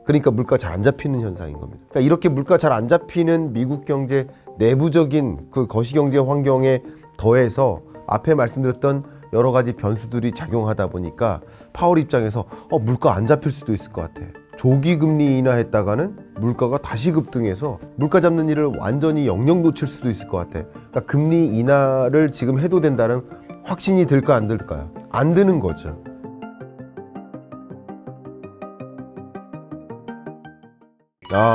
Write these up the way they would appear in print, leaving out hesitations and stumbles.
그러니까 물가 잘 안 잡히는 현상인 겁니다. 그러니까 이렇게 물가 잘 안 잡히는 미국 경제 내부적인 그 거시경제 환경에 더해서 앞에 말씀드렸던 여러 가지 변수들이 작용하다 보니까 파월 입장에서 물가 안 잡힐 수도 있을 것 같아. 조기 금리 인하했다가는 물가가 다시 급등해서 물가 잡는 일을 완전히 영영 놓칠 수도 있을 것 같아. 그러니까 금리 인하를 지금 해도 된다는 확신이 들까 안 들까요? 안 드는 거죠.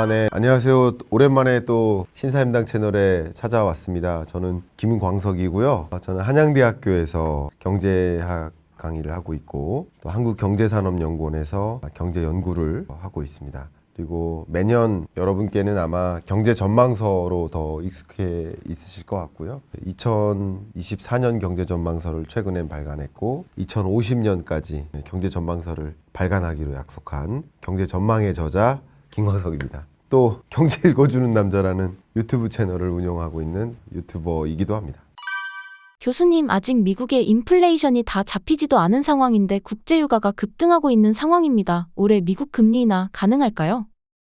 네. 안녕하세요. 오랜만에 또 신사임당 채널에 찾아왔습니다. 저는 김광석이고요. 저는 한양대학교에서 경제학 강의를 하고 있고 또 한국경제산업연구원에서 경제연구를 하고 있습니다. 그리고 매년 여러분께는 아마 경제전망서로 더 익숙해 있으실 것 같고요. 2024년 경제전망서를 최근에 발간했고 2050년까지 경제전망서를 발간하기로 약속한 경제전망의 저자 김광석입니다. 또 경제 읽어주는 남자라는 유튜브 채널을 운영하고 있는 유튜버이기도 합니다. 교수님, 아직 미국의 인플레이션이 다 잡히지도 않은 상황인데 국제유가가 급등하고 있는 상황입니다. 올해 미국 금리 인하 가능할까요?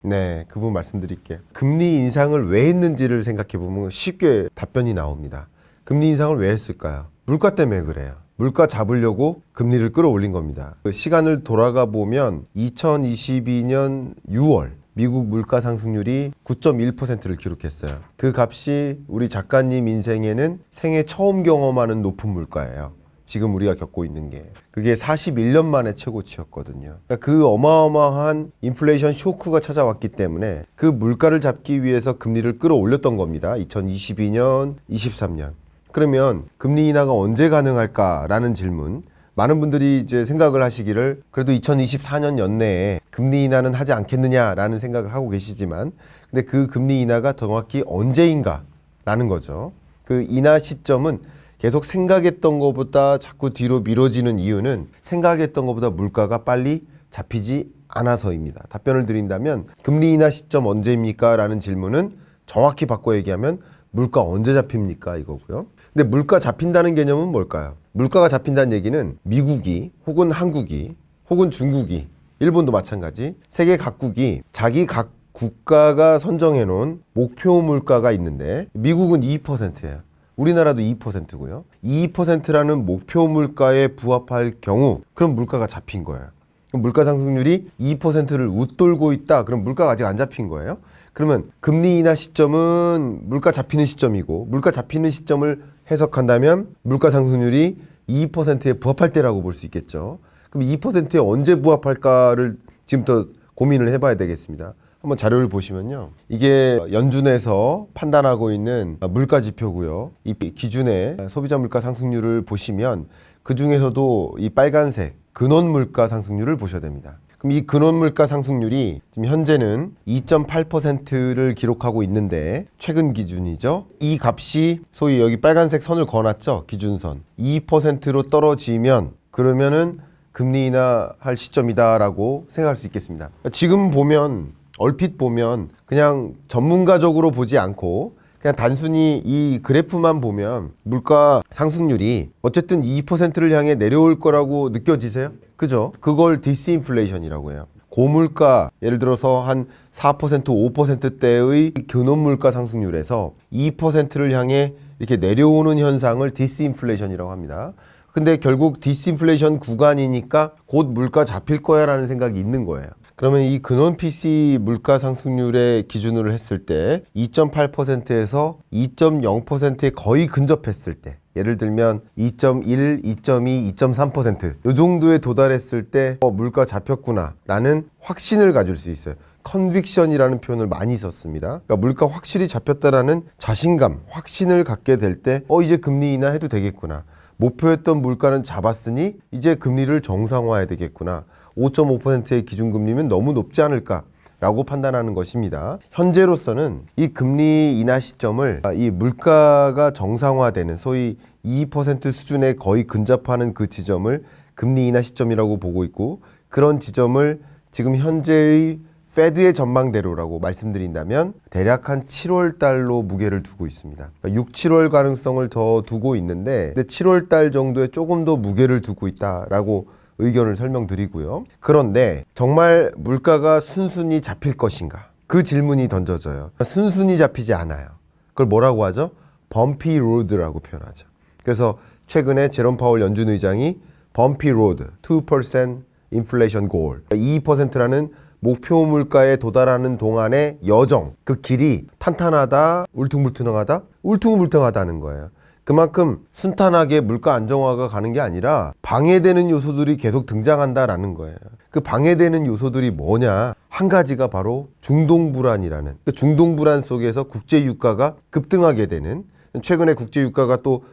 네, 그 부분 말씀드릴게요. 금리 인상을 왜 했는지를 생각해보면 쉽게 답변이 나옵니다. 금리 인상을 왜 했을까요? 물가 때문에 그래요. 물가 잡으려고 금리를 끌어올린 겁니다. 그 시간을 돌아가 보면 2022년 6월 미국 물가 상승률이 9.1%를 기록했어요. 그 값이 우리 작가님 인생에는 생애 처음 경험하는 높은 물가예요. 지금 우리가 겪고 있는 게. 그게 41년 만에 최고치였거든요. 그러니까 그 어마어마한 인플레이션 쇼크가 찾아왔기 때문에 그 물가를 잡기 위해서 금리를 끌어올렸던 겁니다. 2022년, 23년. 그러면 금리 인하가 언제 가능할까라는 질문, 많은 분들이 이제 생각을 하시기를 그래도 2024년 연내에 금리 인하는 하지 않겠느냐라는 생각을 하고 계시지만, 근데 그 금리 인하가 정확히 언제인가라는 거죠. 그 인하 시점은 계속 생각했던 것보다 자꾸 뒤로 미뤄지는 이유는 생각했던 것보다 물가가 빨리 잡히지 않아서입니다. 답변을 드린다면 금리 인하 시점 언제입니까? 라는 질문은 정확히 바꿔 얘기하면 물가 언제 잡힙니까? 이거고요. 근데 물가 잡힌다는 개념은 뭘까요? 물가가 잡힌다는 얘기는 미국이 혹은 한국이 혹은 중국이, 일본도 마찬가지, 세계 각국이 자기 각 국가가 선정해 놓은 목표 물가가 있는데 미국은 2%예요. 우리나라도 2%고요. 2%라는 목표 물가에 부합할 경우 그럼 물가가 잡힌 거예요. 그럼 물가 상승률이 2%를 웃돌고 있다. 그럼 물가가 아직 안 잡힌 거예요. 그러면 금리 인하 시점은 물가 잡히는 시점이고, 물가 잡히는 시점을 해석한다면 물가 상승률이 2%에 부합할 때라고 볼 수 있겠죠. 그럼 2%에 언제 부합할까를 지금부터 고민을 해봐야 되겠습니다. 한번 자료를 보시면요. 이게 연준에서 판단하고 있는 물가 지표고요. 이 기준의 소비자 물가 상승률을 보시면 그 중에서도 이 빨간색 근원 물가 상승률을 보셔야 됩니다. 그럼 이 근원 물가 상승률이 지금 현재는 2.8%를 기록하고 있는데, 최근 기준이죠. 이 값이 소위 여기 빨간색 선을 그어놨죠. 기준선. 2%로 떨어지면 그러면은 금리 인하할 시점이다라고 생각할 수 있겠습니다. 지금 보면, 얼핏 보면 그냥 전문가적으로 보지 않고 그냥 단순히 이 그래프만 보면 물가 상승률이 어쨌든 2%를 향해 내려올 거라고 느껴지세요? 그죠? 그걸 디스인플레이션이라고 해요. 고물가, 예를 들어서 한 4%, 5%대의 근원 물가 상승률에서 2%를 향해 이렇게 내려오는 현상을 디스인플레이션이라고 합니다. 근데 결국 디스인플레이션 구간이니까 곧 물가 잡힐 거야 라는 생각이 있는 거예요. 그러면 이 근원 PC 물가 상승률의 기준으로 했을 때 2.8%에서 2.0%에 거의 근접했을 때, 예를 들면 2.1, 2.2, 2.3% 이 정도에 도달했을 때 물가 잡혔구나 라는 확신을 가질 수 있어요. 컨빅션이라는 표현을 많이 썼습니다. 그러니까 물가 확실히 잡혔다라는 자신감, 확신을 갖게 될 때 이제 금리 인하 해도 되겠구나. 목표했던 물가는 잡았으니 이제 금리를 정상화해야 되겠구나. 5.5%의 기준금리면 너무 높지 않을까라고 판단하는 것입니다. 현재로서는 이 금리 인하 시점을 이 물가가 정상화되는 소위 2% 수준에 거의 근접하는 그 지점을 금리 인하 시점이라고 보고 있고, 그런 지점을 지금 현재의 페드의 전망대로라고 말씀드린다면 대략 한 7월 달로 무게를 두고 있습니다. 그러니까 6, 7월 가능성을 더 두고 있는데, 근데 7월 달 정도에 조금 더 무게를 두고 있다라고 의견을 설명드리고요. 그런데 정말 물가가 순순히 잡힐 것인가? 그 질문이 던져져요. 순순히 잡히지 않아요. 그걸 뭐라고 하죠? 범피 로드라고 표현하죠. 그래서 최근에 제롬 파월 연준 의장이 범피 로드, 2% 인플레이션 골, 2%라는 목표 물가에 도달하는 동안의 여정, 그 길이 탄탄하다, 울퉁불퉁하다? 울퉁불퉁하다는 거예요. 그만큼 순탄하게 물가 안정화가 가는 게 아니라 방해되는 요소들이 계속 등장한다라는 거예요. 그 방해되는 요소들이 뭐냐? 한 가지가 바로 중동불안이라는, 그 중동불안 속에서 국제 유가가 급등하게 되는, 최근에 국제 유가가 또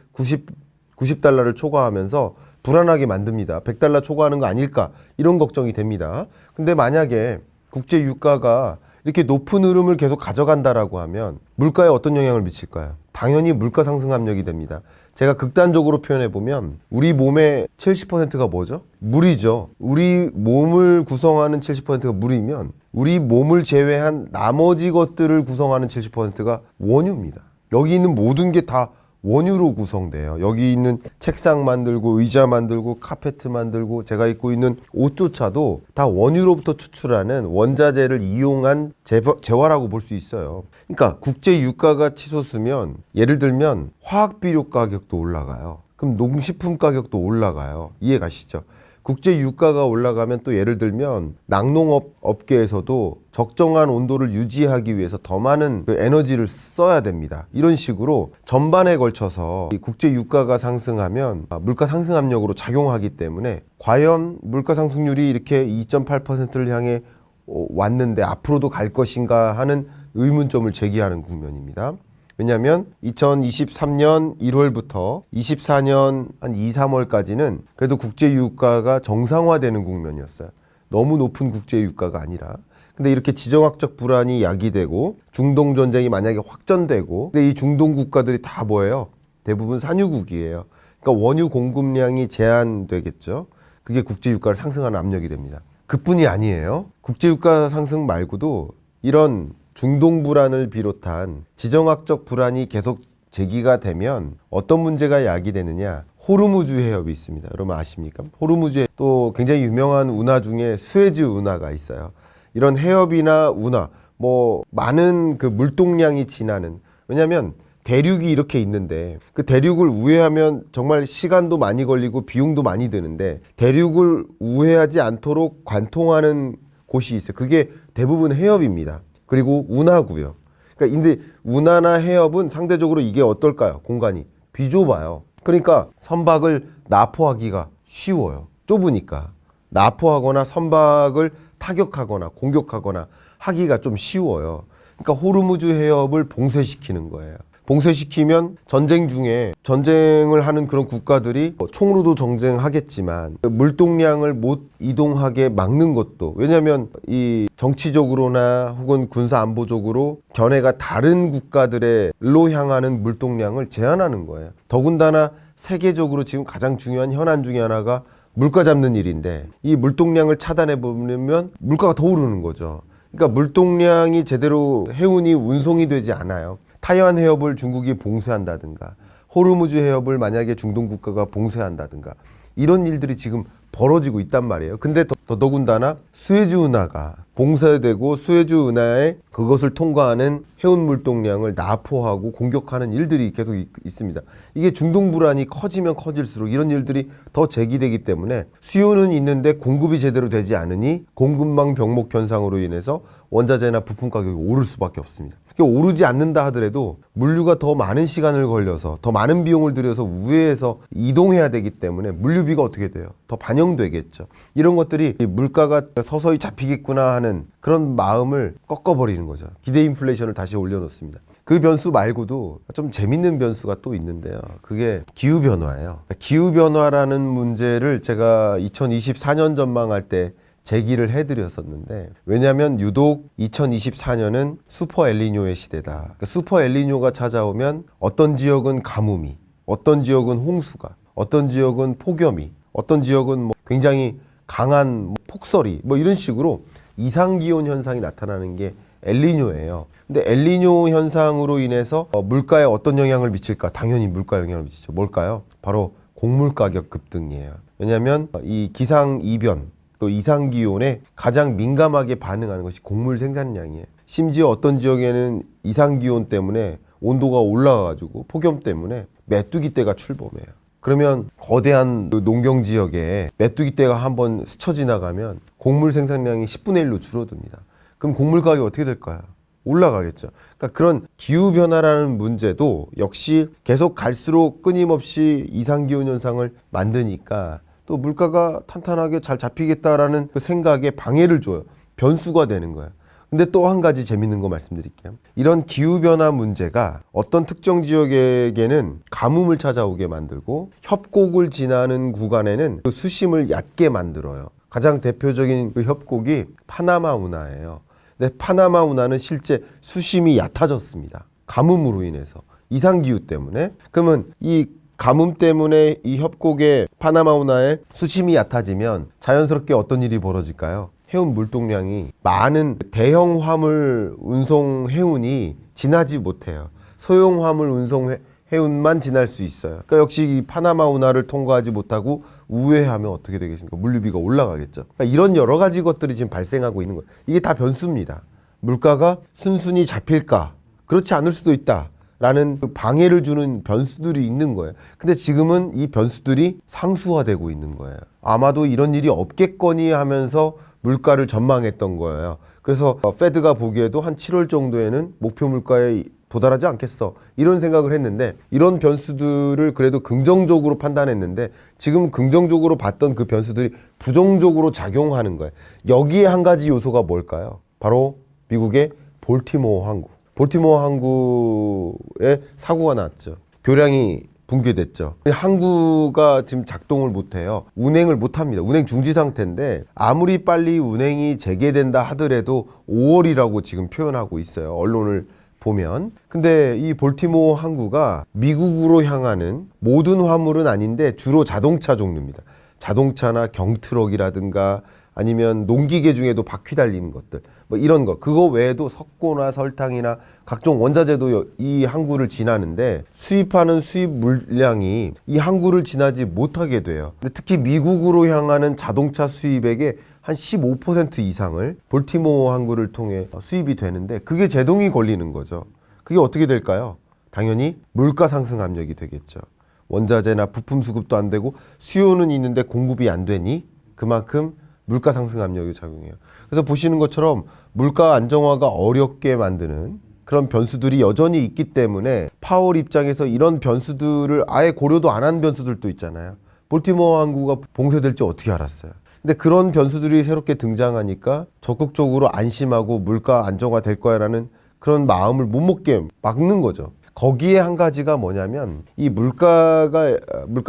90달러를 초과하면서 불안하게 만듭니다. 100달러 초과하는 거 아닐까? 이런 걱정이 됩니다. 근데 만약에 국제 유가가 이렇게 높은 흐름을 계속 가져간다라고 하면 물가에 어떤 영향을 미칠까요? 당연히 물가 상승 압력이 됩니다. 제가 극단적으로 표현해 보면 우리 몸의 70%가 뭐죠? 물이죠. 우리 몸을 구성하는 70%가 물이면 우리 몸을 제외한 나머지 것들을 구성하는 70%가 원유입니다. 여기 있는 모든 게 다 원유로 구성돼요. 여기 있는 책상 만들고 의자 만들고 카페트 만들고 제가 입고 있는 옷조차도 다 원유로부터 추출하는 원자재를 이용한 재화라고 볼 수 있어요. 그러니까 국제 유가가 치솟으면 예를 들면 화학비료 가격도 올라가요. 그럼 농식품 가격도 올라가요. 이해 가시죠? 국제 유가가 올라가면 또 예를 들면 낙농업 업계에서도 적정한 온도를 유지하기 위해서 더 많은 그 에너지를 써야 됩니다. 이런 식으로 전반에 걸쳐서 이 국제 유가가 상승하면 물가 상승 압력으로 작용하기 때문에 과연 물가 상승률이 이렇게 2.8%를 향해 왔는데 앞으로도 갈 것인가 하는 의문점을 제기하는 국면입니다. 왜냐하면 2023년 1월부터 24년 한 2, 3월까지는 그래도 국제 유가가 정상화되는 국면이었어요. 너무 높은 국제 유가가 아니라. 근데 이렇게 지정학적 불안이 야기되고 중동 전쟁이 만약에 확전되고, 근데 이 중동 국가들이 다 뭐예요? 대부분 산유국이에요. 그러니까 원유 공급량이 제한되겠죠. 그게 국제 유가를 상승하는 압력이 됩니다. 그뿐이 아니에요. 국제 유가 상승 말고도 이런 중동 불안을 비롯한 지정학적 불안이 계속 제기가 되면 어떤 문제가 야기되느냐? 호르무즈 해협이 있습니다. 여러분 아십니까? 호르무즈에 또 굉장히 유명한 운하 중에 수에즈 운하가 있어요. 이런 해협이나 운하, 뭐 많은 그 물동량이 지나는, 왜냐하면 대륙이 이렇게 있는데 그 대륙을 우회하면 정말 시간도 많이 걸리고 비용도 많이 드는데 대륙을 우회하지 않도록 관통하는 곳이 있어요. 그게 대부분 해협입니다. 그리고 운하고요. 그러니까 근데 운하나 해협은 상대적으로 이게 어떨까요? 공간이 비좁아요. 그러니까 선박을 납포하기가 쉬워요. 좁으니까 납포하거나 선박을 타격하거나 공격하거나 하기가 좀 쉬워요. 그러니까 호르무즈 해협을 봉쇄시키는 거예요. 봉쇄시키면 전쟁 중에 전쟁을 하는 그런 국가들이 총으로도 전쟁하겠지만 물동량을 못 이동하게 막는 것도, 왜냐하면 이 정치적으로나 혹은 군사 안보적으로 견해가 다른 국가들로 향하는 물동량을 제한하는 거예요. 더군다나 세계적으로 지금 가장 중요한 현안 중에 하나가 물가 잡는 일인데 이 물동량을 차단해 보면 물가가 더 오르는 거죠. 그러니까 물동량이 제대로 해운이 운송이 되지 않아요. 타이완 해협을 중국이 봉쇄한다든가 호르무즈 해협을 만약에 중동 국가가 봉쇄한다든가 이런 일들이 지금 벌어지고 있단 말이에요. 근데 더더군다나 수에즈 운하가 봉쇄되고 수에즈 운하에 그것을 통과하는 해운 물동량을 납포하고 공격하는 일들이 계속 있습니다. 이게 중동 불안이 커지면 커질수록 이런 일들이 더 제기되기 때문에 수요는 있는데 공급이 제대로 되지 않으니 공급망 병목 현상으로 인해서 원자재나 부품 가격이 오를 수밖에 없습니다. 오르지 않는다 하더라도 물류가 더 많은 시간을 걸려서 더 많은 비용을 들여서 우회해서 이동해야 되기 때문에 물류비가 어떻게 돼요? 더 반영되겠죠. 이런 것들이 물가가 서서히 잡히겠구나 하는 그런 마음을 꺾어버리는 거죠. 기대 인플레이션을 다시 올려놓습니다. 그 변수 말고도 좀 재밌는 변수가 또 있는데요. 그게 기후변화예요. 기후변화라는 문제를 제가 2024년 전망할 때 제기를 해드렸었는데, 왜냐하면 유독 2024년은 슈퍼 엘니뇨의 시대다. 그러니까 슈퍼 엘니뇨가 찾아오면 어떤 지역은 가뭄이, 어떤 지역은 홍수가, 어떤 지역은 폭염이, 어떤 지역은 뭐 굉장히 강한 폭설이 뭐 이런 식으로 이상기온 현상이 나타나는 게 엘니뇨예요. 근데 엘니뇨 현상으로 인해서 물가에 어떤 영향을 미칠까? 당연히 물가에 영향을 미치죠. 뭘까요? 바로 곡물 가격 급등이에요. 왜냐하면 이 기상 이변 또 이상 기온에 가장 민감하게 반응하는 것이 곡물 생산량이에요. 심지어 어떤 지역에는 이상 기온 때문에 온도가 올라가가지고 폭염 때문에 메뚜기 떼가 출범해요. 그러면 거대한 그 농경 지역에 메뚜기 떼가 한번 스쳐 지나가면 곡물 생산량이 10분의 1로 줄어듭니다. 그럼 곡물 가격이 어떻게 될까요? 올라가겠죠. 그러니까 그런 기후 변화라는 문제도 역시 계속 갈수록 끊임없이 이상 기온 현상을 만드니까 또 물가가 탄탄하게 잘 잡히겠다라는 그 생각에 방해를 줘요. 변수가 되는 거예요. 근데 또 한 가지 재밌는 거 말씀드릴게요. 이런 기후변화 문제가 어떤 특정 지역에게는 가뭄을 찾아오게 만들고 협곡을 지나는 구간에는 그 수심을 얕게 만들어요. 가장 대표적인 그 협곡이 파나마 운하예요. 근데 파나마 운하는 실제 수심이 얕아졌습니다. 가뭄으로 인해서. 이상기후 때문에. 그러면 이 가뭄 때문에 이 협곡의 파나마 운하의 수심이 얕아지면 자연스럽게 어떤 일이 벌어질까요? 해운 물동량이 많은 대형 화물 운송 해운이 지나지 못해요. 소형 화물 운송 해운만 지날 수 있어요. 그러니까 역시 이 파나마 운하를 통과하지 못하고 우회하면 어떻게 되겠습니까? 물류비가 올라가겠죠. 그러니까 이런 여러 가지 것들이 지금 발생하고 있는 거예요. 이게 다 변수입니다. 물가가 순순히 잡힐까? 그렇지 않을 수도 있다. 라는 방해를 주는 변수들이 있는 거예요. 근데 지금은 이 변수들이 상수화되고 있는 거예요. 아마도 이런 일이 없겠거니 하면서 물가를 전망했던 거예요. 그래서 페드가 보기에도 한 7월 정도에는 목표 물가에 도달하지 않겠어. 이런 생각을 했는데 이런 변수들을 그래도 긍정적으로 판단했는데 지금 긍정적으로 봤던 그 변수들이 부정적으로 작용하는 거예요. 여기에 한 가지 요소가 뭘까요? 바로 미국의 볼티모어 항구. 볼티모어 항구에 사고가 났죠. 교량이 붕괴됐죠. 항구가 지금 작동을 못해요. 운행을 못합니다. 운행 중지 상태인데 아무리 빨리 운행이 재개된다 하더라도 5월이라고 지금 표현하고 있어요. 언론을 보면. 근데 이 볼티모어 항구가 미국으로 향하는 모든 화물은 아닌데 주로 자동차 종류입니다. 자동차나 경트럭이라든가 아니면 농기계 중에도 바퀴 달리는 것들 뭐 이런 거 그거 외에도 석고나 설탕이나 각종 원자재도 이 항구를 지나는데 수입하는 수입 물량이 이 항구를 지나지 못하게 돼요. 근데 특히 미국으로 향하는 자동차 수입액의 한 15% 이상을 볼티모어 항구를 통해 수입이 되는데 그게 제동이 걸리는 거죠. 그게 어떻게 될까요? 당연히 물가 상승 압력이 되겠죠. 원자재나 부품 수급도 안 되고 수요는 있는데 공급이 안 되니 그만큼 물가 상승 압력이 작용해요. 그래서 보시는 것처럼 물가 안정화가 어렵게 만드는 그런 변수들이 여전히 있기 때문에 파월 입장에서 이런 변수들을 아예 고려도 안 한 변수들도 있잖아요. 볼티모어 항구가 봉쇄될지 어떻게 알았어요? 근데 그런 변수들이 새롭게 등장하니까 적극적으로 안심하고 물가 안정화 될 거야라는 그런 마음을 못 먹게 막는 거죠. 거기에 한 가지가 뭐냐면 이 물가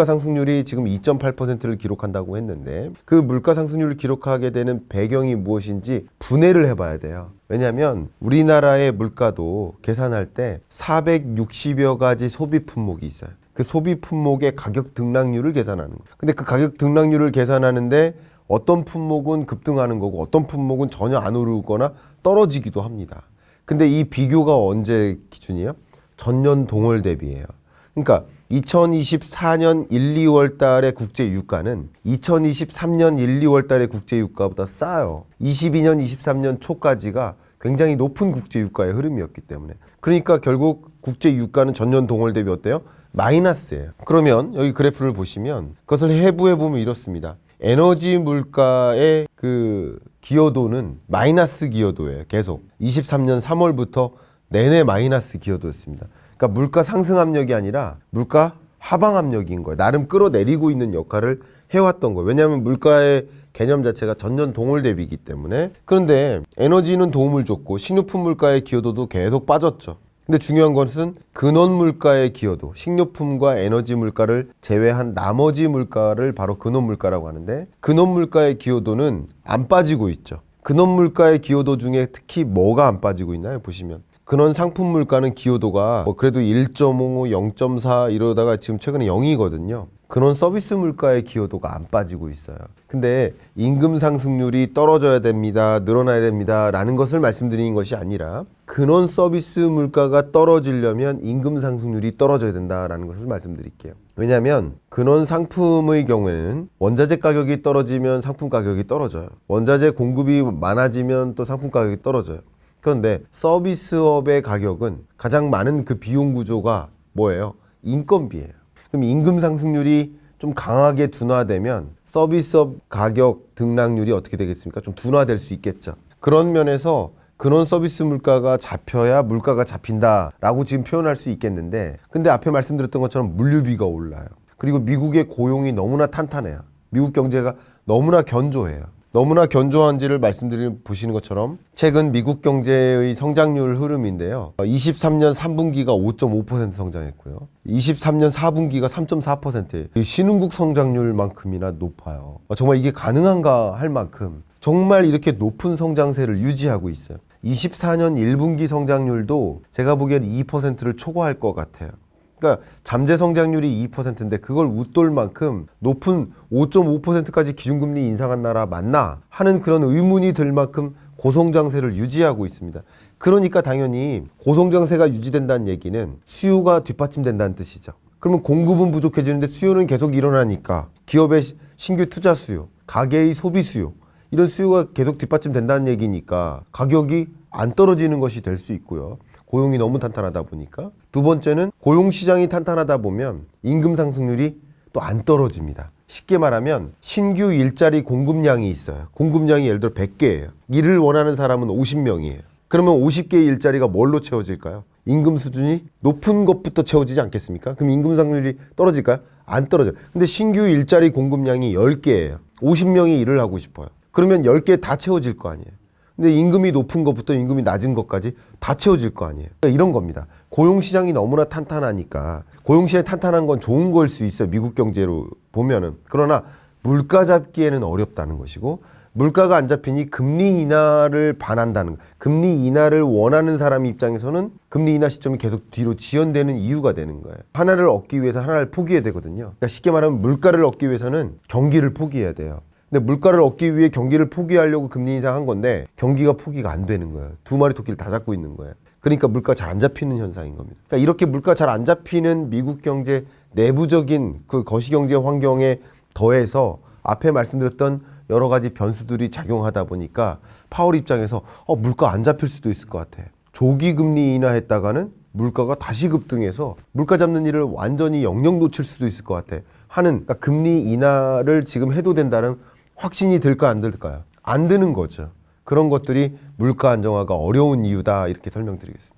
상승률이 지금 2.8%를 기록한다고 했는데 그 물가 상승률을 기록하게 되는 배경이 무엇인지 분해를 해봐야 돼요. 왜냐하면 우리나라의 물가도 계산할 때 460여 가지 소비 품목이 있어요. 그 소비 품목의 가격 등락률을 계산하는 거예요. 근데 그 가격 등락률을 계산하는데 어떤 품목은 급등하는 거고 어떤 품목은 전혀 안 오르거나 떨어지기도 합니다. 근데 이 비교가 언제 기준이에요? 전년 동월 대비예요. 그러니까 2024년 1, 2월 달의 국제 유가는 2023년 1, 2월 달의 국제 유가보다 싸요. 22년, 23년 초까지가 굉장히 높은 국제 유가의 흐름이었기 때문에. 그러니까 결국 국제 유가는 전년 동월 대비 어때요? 마이너스예요. 그러면 여기 그래프를 보시면 그것을 해부해 보면 이렇습니다. 에너지 물가의 그 기여도는 마이너스 기여도예요. 계속 23년 3월부터 내내 마이너스 기여도였습니다. 그러니까 물가 상승 압력이 아니라 물가 하방 압력인 거예요. 나름 끌어내리고 있는 역할을 해왔던 거예요. 왜냐하면 물가의 개념 자체가 전년 동월 대비이기 때문에. 그런데 에너지는 도움을 줬고 식료품 물가의 기여도도 계속 빠졌죠. 근데 중요한 것은 근원 물가의 기여도, 식료품과 에너지 물가를 제외한 나머지 물가를 바로 근원 물가라고 하는데 근원 물가의 기여도는 안 빠지고 있죠. 근원 물가의 기여도 중에 특히 뭐가 안 빠지고 있나요? 보시면 근원 상품 물가는 기여도가 그래도 1.5, 0.4 이러다가 지금 최근에 0이거든요. 근원 서비스 물가의 기여도가 안 빠지고 있어요. 근데 임금 상승률이 떨어져야 됩니다. 늘어나야 됩니다. 라는 것을 말씀드리는 것이 아니라 근원 서비스 물가가 떨어지려면 임금 상승률이 떨어져야 된다라는 것을 말씀드릴게요. 왜냐하면 근원 상품의 경우에는 원자재 가격이 떨어지면 상품 가격이 떨어져요. 원자재 공급이 많아지면 또 상품 가격이 떨어져요. 그런데 서비스업의 가격은 가장 많은 그 비용 구조가 뭐예요? 인건비예요. 그럼 임금 상승률이 좀 강하게 둔화되면 서비스업 가격 등락률이 어떻게 되겠습니까? 좀 둔화될 수 있겠죠. 그런 면에서 근원 서비스 물가가 잡혀야 물가가 잡힌다라고 지금 표현할 수 있겠는데, 근데 앞에 말씀드렸던 것처럼 물류비가 올라요. 그리고 미국의 고용이 너무나 탄탄해요. 미국 경제가 너무나 견조해요. 너무나 견조한지를 보시는 것처럼 최근 미국 경제의 성장률 흐름인데요. 23년 3분기가 5.5% 성장했고요. 23년 4분기가 3.4%예요. 신흥국 성장률만큼이나 높아요. 정말 이게 가능한가 할 만큼 정말 이렇게 높은 성장세를 유지하고 있어요. 24년 1분기 성장률도 제가 보기엔 2%를 초과할 것 같아요. 그러니까 잠재 성장률이 2%인데 그걸 웃돌 만큼 높은 5.5%까지 기준금리 인상한 나라 맞나 하는 그런 의문이 들 만큼 고성장세를 유지하고 있습니다. 그러니까 당연히 고성장세가 유지된다는 얘기는 수요가 뒷받침된다는 뜻이죠. 그러면 공급은 부족해지는데 수요는 계속 일어나니까 기업의 신규 투자 수요, 가계의 소비 수요, 이런 수요가 계속 뒷받침된다는 얘기니까 가격이 안 떨어지는 것이 될 수 있고요. 고용이 너무 탄탄하다 보니까. 두 번째는 고용 시장이 탄탄하다 보면 임금 상승률이 또 안 떨어집니다. 쉽게 말하면 신규 일자리 공급량이 있어요. 공급량이 예를 들어 100개예요. 일을 원하는 사람은 50명이에요. 그러면 50개의 일자리가 뭘로 채워질까요? 임금 수준이 높은 것부터 채워지지 않겠습니까? 그럼 임금 상승률이 떨어질까요? 안 떨어져요. 근데 신규 일자리 공급량이 10개예요. 50명이 일을 하고 싶어요. 그러면 10개 다 채워질 거 아니에요. 근데 임금이 높은 것부터 임금이 낮은 것까지 다 채워질 거 아니에요. 그러니까 이런 겁니다. 고용시장이 너무나 탄탄하니까, 고용시장이 탄탄한 건 좋은 걸 수 있어요. 미국 경제로 보면은. 그러나 물가 잡기에는 어렵다는 것이고, 물가가 안 잡히니 금리 인하를 반한다는 거. 금리 인하를 원하는 사람 입장에서는 금리 인하 시점이 계속 뒤로 지연되는 이유가 되는 거예요. 하나를 얻기 위해서 하나를 포기해야 되거든요. 그러니까 쉽게 말하면 물가를 얻기 위해서는 경기를 포기해야 돼요. 근데 물가를 얻기 위해 경기를 포기하려고 금리 인상한 건데 경기가 포기가 안 되는 거예요. 두 마리 토끼를 다 잡고 있는 거예요. 그러니까 물가 잘 안 잡히는 현상인 겁니다. 그러니까 이렇게 물가 잘 안 잡히는 미국 경제 내부적인 그 거시경제 환경에 더해서 앞에 말씀드렸던 여러 가지 변수들이 작용하다 보니까 파월 입장에서 물가 안 잡힐 수도 있을 것 같아. 조기 금리 인하했다가는 물가가 다시 급등해서 물가 잡는 일을 완전히 영영 놓칠 수도 있을 것 같아 하는, 그러니까 금리 인하를 지금 해도 된다는 확신이 들까 안 들까요? 안 드는 거죠. 그런 것들이 물가 안정화가 어려운 이유다, 이렇게 설명드리겠습니다.